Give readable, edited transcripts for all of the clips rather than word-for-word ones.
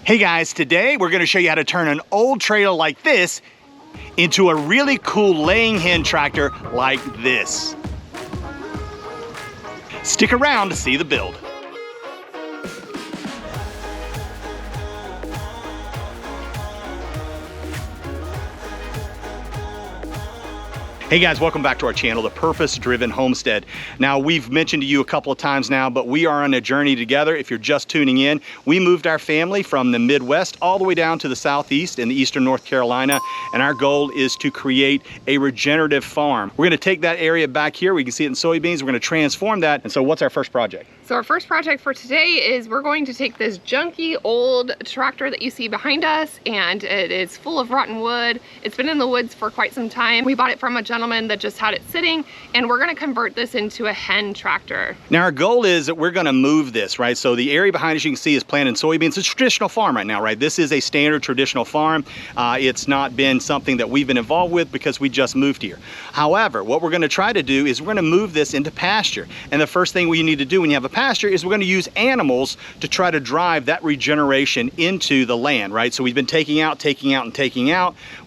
Hey guys, today we're gonna show you how to turn an old trailer like this into a really cool laying hen tractor like this. Stick around to see the build. Hey guys, welcome back to our channel, The Purpose-Driven Homestead. Now, we've mentioned to you a couple of times now, but we are on a journey together. If you're just tuning in, we moved our family from the Midwest all the way down to the Southeast in the Eastern North Carolina, and our goal is to create a regenerative farm. We're gonna take that area back here. We can see it in soybeans. We're gonna transform that. And so what's our first project? So our first project for today is we're going to take this junky old tractor that you see behind us, and it is full of rotten wood. It's been in the woods for quite some time. We bought it from a gentleman that just had it sitting, and we're gonna convert this into a hen tractor. Now our goal is that we're gonna move this, right? So the area behind us you can see is planted soybeans. It's a traditional farm right now, right? This is a standard traditional farm. It's not been something that we've been involved with because we just moved here. However, what we're gonna try to do is we're gonna move this into pasture. And the first thing we need to do when you have a pasture is we're going to use animals to try to drive that regeneration into the land, right? So we've been taking out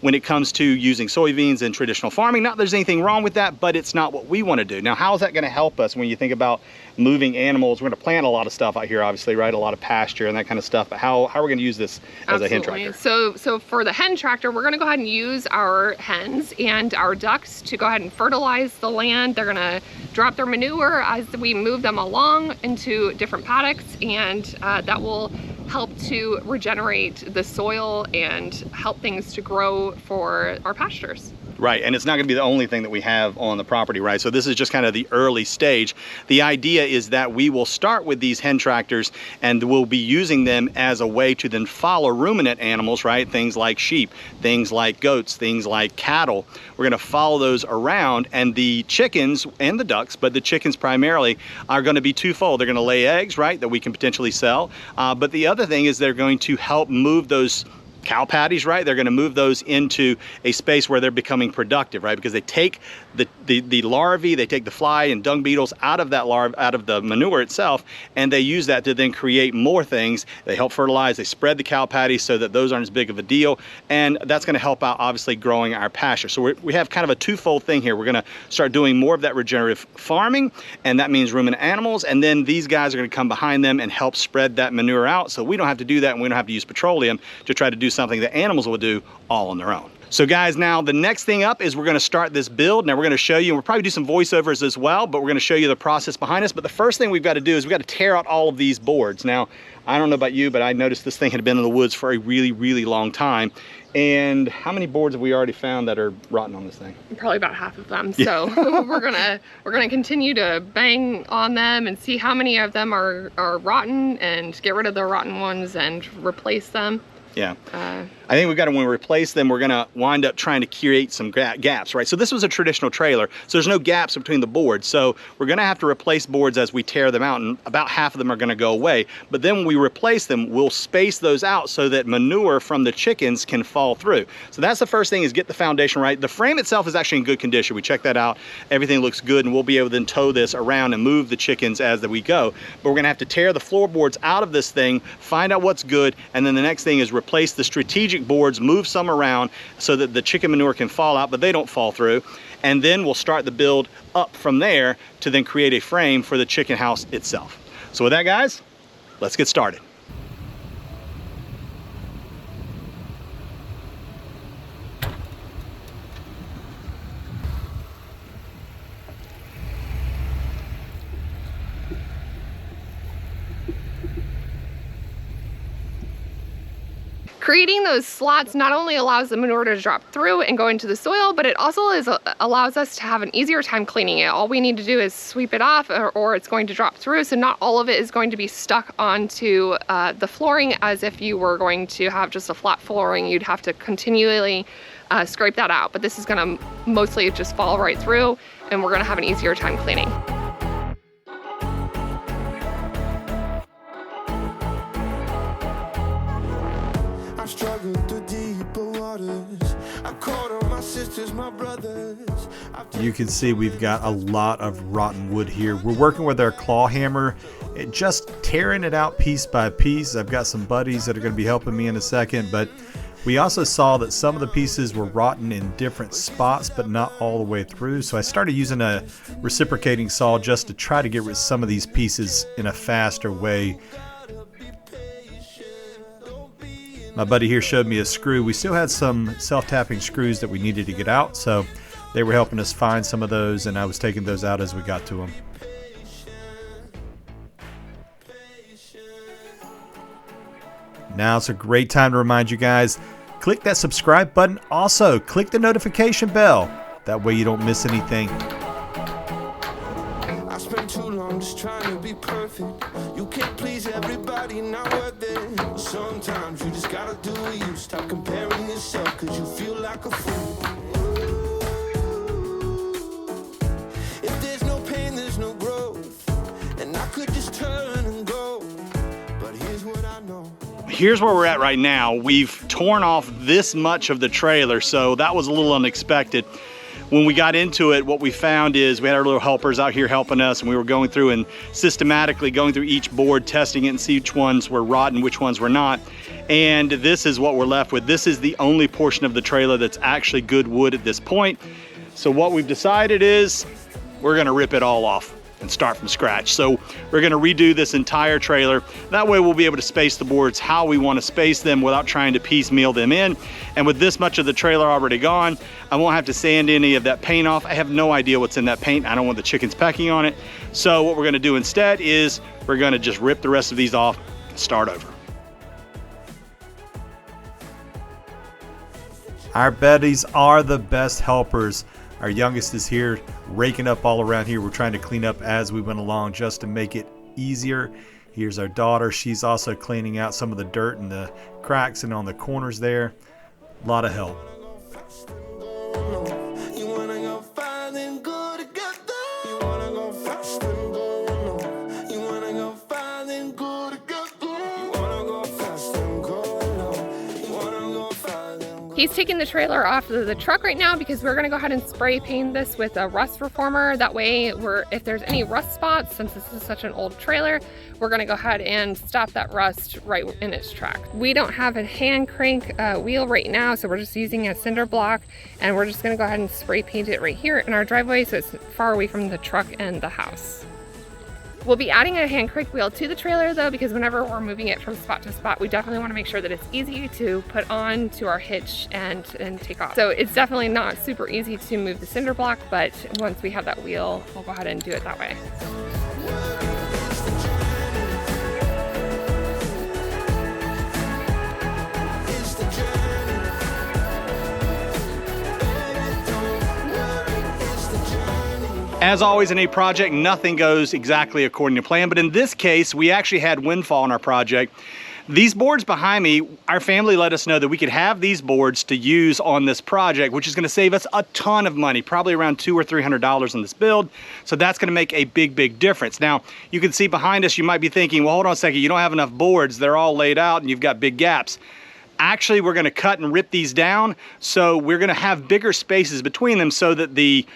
when it comes to using soybeans in traditional farming. Not that there's anything wrong with that, but it's not what we want to do. Now, how is that going to help us when you think about moving animals? We're going to plant a lot of stuff out here, obviously, right? A lot of pasture and that kind of stuff, but how are we going to use this as a hen tractor? So for the hen tractor, we're going to go ahead and use our hens and our ducks to go ahead and fertilize the land. They're going to drop their manure as we move them along into different paddocks, and that will help to regenerate the soil and help things to grow for our pastures. Right, and it's not gonna be the only thing that we have on the property, right? So this is just kind of the early stage. The idea is that we will start with these hen tractors and we'll be using them as a way to then follow ruminant animals, right? Things like sheep, things like goats, things like cattle. We're gonna follow those around, and the chickens and the ducks, but the chickens primarily, are gonna be twofold. They're gonna lay eggs, right, that we can potentially sell. But the other thing is they're going to help move those cow patties, right? They're going to move those into a space where they're becoming productive, right? Because they take the larvae, they take the fly and dung beetles out of that out of the manure itself, and they use that to then create more things. They help fertilize, they spread the cow patties so that those aren't as big of a deal, and that's going to help out obviously growing our pasture. So we have kind of a twofold thing here. We're going to start doing more of that regenerative farming, and that means ruminant animals, and then these guys are going to come behind them and help spread that manure out, so we don't have to do that, and we don't have to use petroleum to try to do something that animals will do all on their own. So guys, now the next thing up is we're gonna start this build. Now we're gonna show you, and we'll probably do some voiceovers as well, but we're gonna show you the process behind us. But the first thing we've got to do is we've got to tear out all of these boards. Now, I don't know about you, but I noticed this thing had been in the woods for a really, really long time. And how many boards have we already found that are rotten on this thing? Probably about half of them. So we're gonna continue to bang on them and see how many of them are rotten, and get rid of the rotten ones and replace them. Yeah, I think we've got to, when we replace them, we're gonna wind up trying to create some gaps, right? So this was a traditional trailer, so there's no gaps between the boards. So we're gonna have to replace boards as we tear them out, and about half of them are gonna go away. But then when we replace them, we'll space those out so that manure from the chickens can fall through. So that's the first thing, is get the foundation right. The frame itself is actually in good condition. We checked that out. Everything looks good, and we'll be able to then tow this around and move the chickens as we go. But we're gonna have to tear the floorboards out of this thing, find out what's good, and then the next thing is replace the strategic boards, move some around so that the chicken manure can fall out, but they don't fall through. And then we'll start the build up from there to then create a frame for the chicken house itself. So with that, guys, let's get started. Creating those slots not only allows the manure to drop through and go into the soil, but it also allows us to have an easier time cleaning it. All we need to do is sweep it off, or it's going to drop through, so not all of it is going to be stuck onto the flooring. As if you were going to have just a flat flooring, you'd have to continually scrape that out. But this is gonna mostly just fall right through, and we're gonna have an easier time cleaning. Struggled through deeper waters. I caught on my sisters, my brothers. You can see we've got a lot of rotten wood here. We're working with our claw hammer, just tearing it out piece by piece. I've got some buddies that are going to be helping me in a second, but we also saw that some of the pieces were rotten in different spots, but not all the way through. So I started using a reciprocating saw just to try to get rid of some of these pieces in a faster way. My buddy here showed me a screw. We still had some self-tapping screws that we needed to get out, so they were helping us find some of those, and I was taking those out as we got to them. Now it's a great time to remind you guys, click that subscribe button. Also, click the notification bell. That way you don't miss anything. I spent too long just trying to be perfect. You can't please everybody, not worth it. Sometimes you just gotta do you. Stop comparing yourself, cause you feel like a fool. If there's no pain, there's no growth. And I could just turn and go. But here's what I know. Here's where we're at right now. We've torn off this much of the trailer, so that was a little unexpected. When we got into it, what we found is we had our little helpers out here helping us, and we were going through and systematically going through each board, testing it and see which ones were rotten, which ones were not. And this is what we're left with. This is the only portion of the trailer that's actually good wood at this point. So what we've decided is we're gonna rip it all off and start from scratch. So we're gonna redo this entire trailer. That way we'll be able to space the boards how we wanna space them without trying to piecemeal them in. And with this much of the trailer already gone, I won't have to sand any of that paint off. I have no idea what's in that paint. I don't want the chickens pecking on it. So what we're gonna do instead is we're gonna just rip the rest of these off and start over. Our buddies are the best helpers. Our youngest is here raking up all around here. We're trying to clean up as we went along just to make it easier. Here's our daughter. She's also cleaning out some of the dirt and the cracks and on the corners there. A lot of help. You wanna go far, then go together. You wanna go fast and go low. You wanna go far, then go together. You wanna go fast and go low. You wanna go far, then go. He's taking the trailer off of the truck right now because we're gonna go ahead and spray paint this with a rust reformer. That way, if there's any rust spots, since this is such an old trailer, we're gonna go ahead and stop that rust right in its track. We don't have a hand crank wheel right now, so we're just using a cinder block, and we're just gonna go ahead and spray paint it right here in our driveway so it's far away from the truck and the house. We'll be adding a hand crank wheel to the trailer though, because whenever we're moving it from spot to spot, we definitely want to make sure that it's easy to put on to our hitch and take off. So it's definitely not super easy to move the cinder block, but once we have that wheel, we'll go ahead and do it that way. As always in a project, nothing goes exactly according to plan, but in this case, we actually had windfall in our project. These boards behind me, our family let us know that we could have these boards to use on this project, which is gonna save us a ton of money, probably around $200 or $300 on this build. So that's gonna make a big, big difference. Now, you can see behind us, you might be thinking, well, hold on a second, you don't have enough boards, they're all laid out and you've got big gaps. Actually, we're gonna cut and rip these down, so we're gonna have bigger spaces between them so that the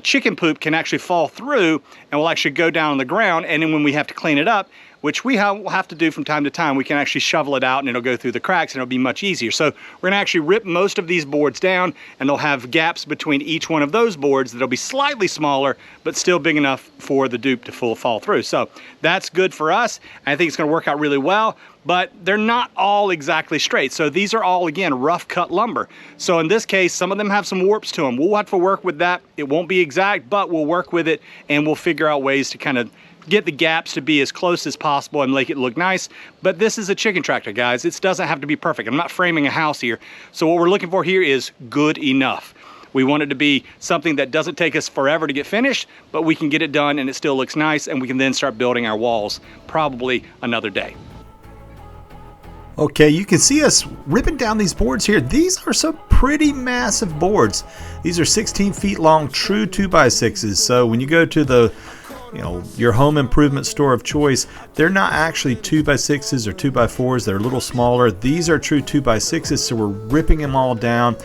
chicken poop can actually fall through and will actually go down on the ground, and then when we have to clean it up, which we will have to do from time to time, we can actually shovel it out and it'll go through the cracks and it'll be much easier. So we're gonna actually rip most of these boards down, and they'll have gaps between each one of those boards that'll be slightly smaller, but still big enough for the dupe to fall through. So that's good for us. I think it's gonna work out really well, but they're not all exactly straight. So these are all, again, rough cut lumber. So in this case, some of them have some warps to them. We'll have to work with that. It won't be exact, but we'll work with it and we'll figure out ways to kind of get the gaps to be as close as possible and make it look nice. But this is a chicken tractor, guys. It doesn't have to be perfect. I'm not framing a house here. So what we're looking for here is good enough. We want it to be something that doesn't take us forever to get finished, but we can get it done and it still looks nice, and we can then start building our walls probably another day. Okay, you can see us ripping down these boards here. These are some pretty massive boards. These are 16 feet long, true 2x6s. So when you go to the your home improvement store of choice, they're not actually 2x6s or 2x4s. They're a little smaller. These are true 2x6s, so we're ripping them all down.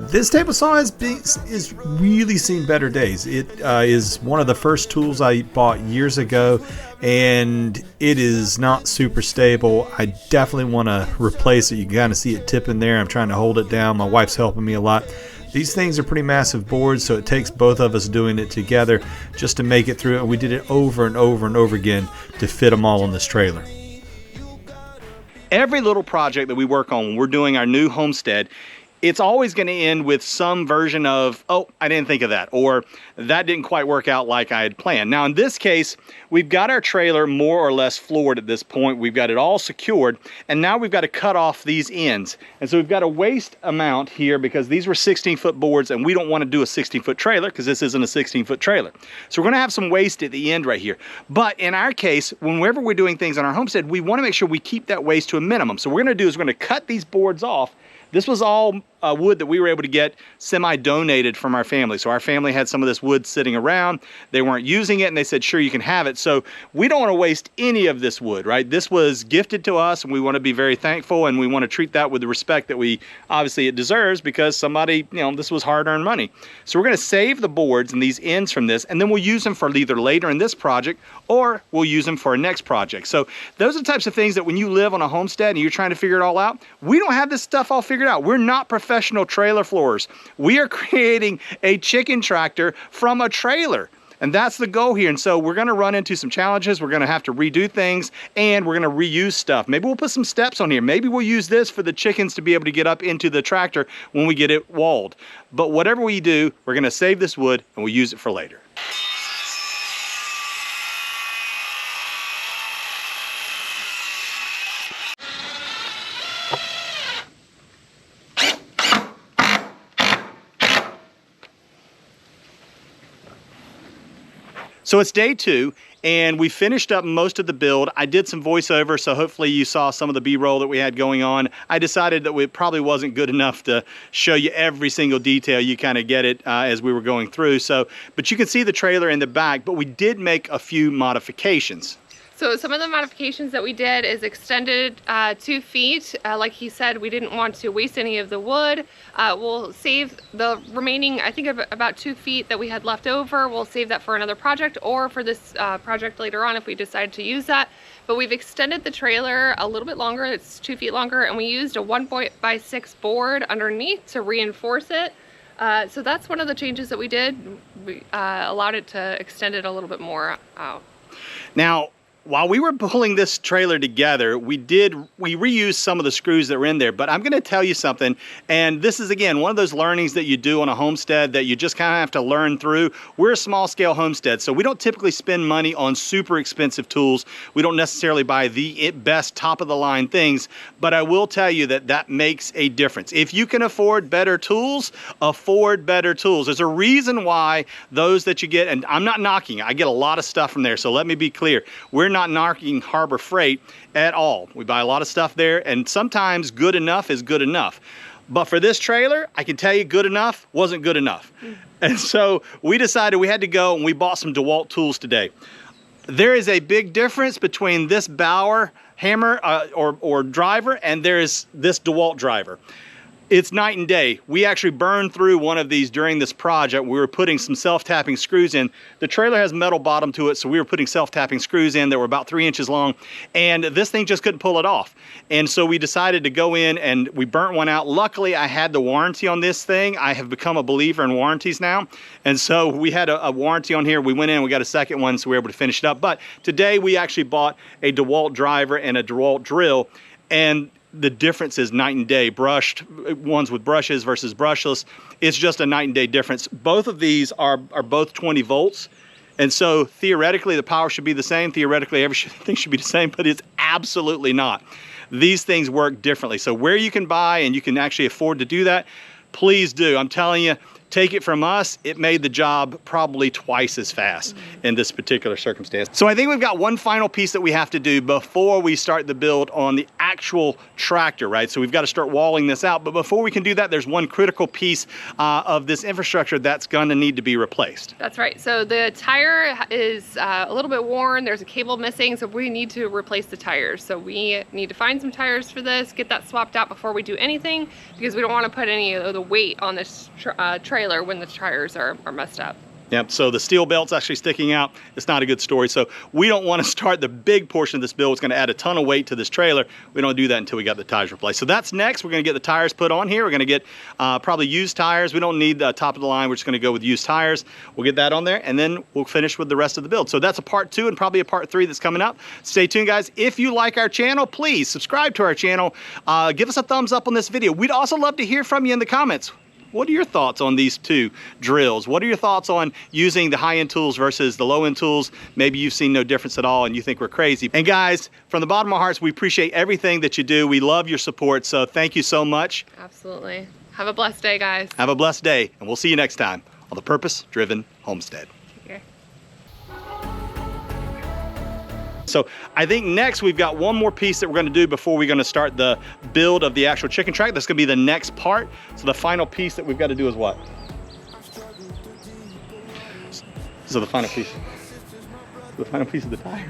This table saw is really seen better days. It is one of the first tools I bought years ago, and it is not super stable. I definitely want to replace it. You can kind of see it tipping there. I'm trying to hold it down. My wife's helping me a lot. These things are pretty massive boards, so it takes both of us doing it together just to make it through. And we did it over and over and over again to fit them all on this trailer. Every little project that we work on when we're doing our new homestead, it's always going to end with some version of, oh, I didn't think of that, or that didn't quite work out like I had planned. Now, in this case, we've got our trailer more or less floored at this point. We've got it all secured, and now we've got to cut off these ends. And so we've got a waste amount here because these were 16-foot boards, and we don't want to do a 16-foot trailer because this isn't a 16-foot trailer. So we're going to have some waste at the end right here. But in our case, whenever we're doing things on our homestead, we want to make sure we keep that waste to a minimum. So what we're going to do is we're going to cut these boards off. This was all wood that we were able to get semi-donated from our family. So our family had some of this wood sitting around. They weren't using it, and they said, sure, you can have it. So we don't want to waste any of this wood, right? This was gifted to us, and we want to be very thankful, and we want to treat that with the respect that we obviously it deserves because somebody, this was hard-earned money. So we're going to save the boards and these ends from this, and then we'll use them for either later in this project or we'll use them for a next project. So those are the types of things that when you live on a homestead and you're trying to figure it all out, we don't have this stuff all figured out. We're not professional trailer floors. We are creating a chicken tractor from a trailer. And that's the goal here. And so we're going to run into some challenges. We're going to have to redo things, and we're going to reuse stuff. Maybe we'll put some steps on here. Maybe we'll use this for the chickens to be able to get up into the tractor when we get it walled. But whatever we do, we're going to save this wood and we'll use it for later. So it's day 2, and we finished up most of the build. I did some voiceover, so hopefully you saw some of the B-roll that we had going on. I decided that it probably wasn't good enough to show you every single detail. You kind of get it as we were going through. But you can see the trailer in the back, but we did make a few modifications. So some of the modifications that we did is extended 2 feet. Like he said, we didn't want to waste any of the wood. We'll save the remaining, I think about 2 feet that we had left over. We'll save that for another project or for this project later on if we decide to use that. But we've extended the trailer a little bit longer. It's 2 feet longer, and we used a 1x6 board underneath to reinforce it. So that's one of the changes that we did. We allowed it to extend it a little bit more out. Now, while we were pulling this trailer together, we reused some of the screws that were in there, but I'm gonna tell you something, and this is again, one of those learnings that you do on a homestead that you just kind of have to learn through. We're a small scale homestead, so we don't typically spend money on super expensive tools. We don't necessarily buy the best top of the line things, but I will tell you that makes a difference. If you can afford better tools, afford better tools. There's a reason why those that you get, and I'm not knocking, I get a lot of stuff from there, so let me be clear. We're not knocking Harbor Freight at all. We buy a lot of stuff there, and sometimes good enough is good enough. But for this trailer, I can tell you good enough wasn't good enough. And so we decided we had to go and we bought some DeWalt tools today. There is a big difference between this Bauer hammer or driver and there's this DeWalt driver. It's night and day. We actually burned through one of these during this project. We were putting some self-tapping screws in. The trailer has metal bottom to it, so we were putting self-tapping screws in that were about 3 inches long, and this thing just couldn't pull it off. And so we decided to go in and we burnt one out. Luckily, I had the warranty on this thing. I have become a believer in warranties now. And so we had a warranty on here. We went in, we got a second one, so we were able to finish it up. But today we actually bought a DeWalt driver and a DeWalt drill, and the difference is night and day. Brushed ones with brushes versus brushless, it's just a night and day difference. Both of these are both 20 volts, and so theoretically the power should be the same. Theoretically everything should be the same, but it's absolutely not. These things work differently. So where you can buy and you can actually afford to do that, please do. I'm telling you, take it from us, it made the job probably twice as fast in this particular circumstance. So I think we've got one final piece that we have to do before we start the build on the actual tractor, right? So we've got to start walling this out. But before we can do that, there's one critical piece of this infrastructure that's going to need to be replaced. That's right. So the tire is a little bit worn. There's a cable missing, so we need to replace the tires. So we need to find some tires for this, get that swapped out before we do anything, because we don't want to put any of the weight on this trailer when the tires are messed up. Yep, so the steel belt's actually sticking out. It's not a good story. So we don't want to start the big portion of this build. It's going to add a ton of weight to this trailer. We don't do that until we got the tires replaced. So that's next. We're going to get the tires put on here. We're going to get probably used tires. We don't need the top of the line. We're just going to go with used tires. We'll get that on there, and then we'll finish with the rest of the build. So that's a part 2 and probably a part 3 that's coming up. Stay tuned, guys. If you like our channel, please subscribe to our channel. Give us a thumbs up on this video. We'd also love to hear from you in the comments. What are your thoughts on these 2 drills? What are your thoughts on using the high-end tools versus the low-end tools? Maybe you've seen no difference at all and you think we're crazy. And guys, from the bottom of our hearts, we appreciate everything that you do. We love your support, so thank you so much. Absolutely. Have a blessed day, guys. Have a blessed day, and we'll see you next time on the Purpose Driven Homestead. Okay. So I think next we've got one more piece that we're going to do before we're going to start the build of the actual chicken track. That's going to be the next part. So the final piece that we've got to do is what? So the final piece of the tires.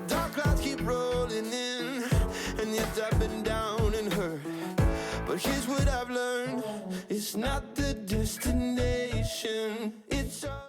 Dark clouds keep rolling in, and yet I've been down and hurt. But here's what I've learned: it's not the destination, it's all